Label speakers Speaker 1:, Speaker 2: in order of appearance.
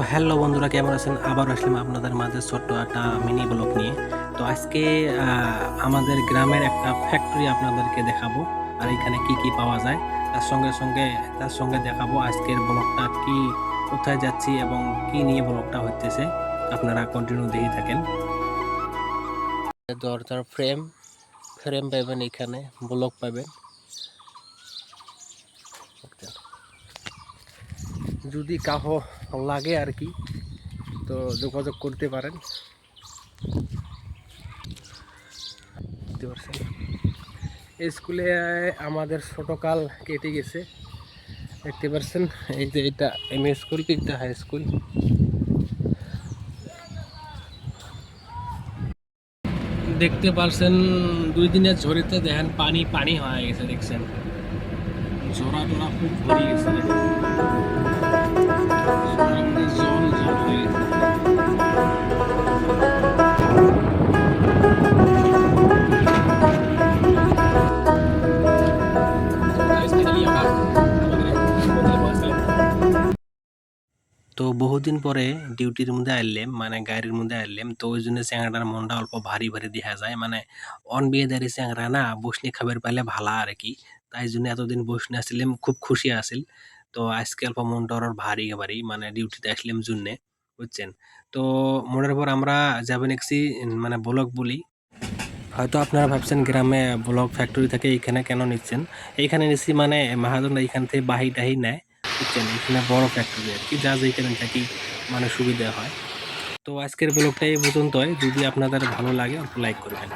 Speaker 1: তো হ্যালো বন্ধুরা, কেমন আছেন? আবার আসলাম আপনাদের মাঝে ছোট্ট একটা মিনি ব্লগ নিয়ে। তো আজকে আমাদের গ্রামের একটা ফ্যাক্টরি আপনাদেরকে দেখাবো, আর এখানে কি কি পাওয়া যায় তার সঙ্গে দেখাবো আজকের ব্লগটা কি, কোথায় যাচ্ছি এবং কি নিয়ে ব্লগটা হচ্ছে। আপনারা কন্টিনিউ দেখে থাকেন। দরজার ফ্রেম ফ্রেম পাবেন, এখানে ব্লগ পাবেন। যদি কাহো লাগে আর কি, তো যোগাযোগ করতে পারেন। দেখতে পাচ্ছেন স্কুলে আমাদের ছোটকাল কেটে গেছে। দেখতে পাচ্ছেন এই যে এটা এম এ স্কুল, এটা হাই স্কুল। দেখতে পাচ্ছেন 2 দিনের ঝড়িতে দেখেন পানি পানি হয়ে গেছে, দেখছেন ঝোড়া টোড়া খুব ভরে গেছে, জল জল হয়ে গেছে। তো বহুদিন পরে ডিউটির মধ্যে আইলাম, মানে গাড়ির মধ্যে আইলাম, তো ওই জন্য চ্যাংড়ার মনটা অল্প ভারী ভারী দেখা যায়। মানে অন বিয়ে দাঁড়ি চ্যাংড়া না, বসনি খাবার পাইলে ভালা আর কি। তাই জন্য এতদিন বসনে আসছিলাম, খুব খুশি আছিল। তো আজকে অল্প মনটা ওর ভারী ভারী, মানে ডিউটিতে আসলাম জন্যে, বুঝছেন। তো মোড়ের পর আমরা যাবেন একসি, মানে ব্লক বলি। হয়তো আপনারা ভাবছেন গ্রামে ব্লক ফ্যাক্টরি থেকে এইখানে কেন নিচ্ছেন। এইখানে নিচ্ছি মানে মাহাজন এইখান থেকে বাহি টাহি নেয়, বুঝছেন। এখানে বড় ফ্যাক্টরি আর কি, যা যেখানে থাকি মানে সুবিধা হয়। তো আজকের ব্লগটা এই পর্যন্তই। যদি আপনাদের ভালো লাগে অল্প লাইক করবেন।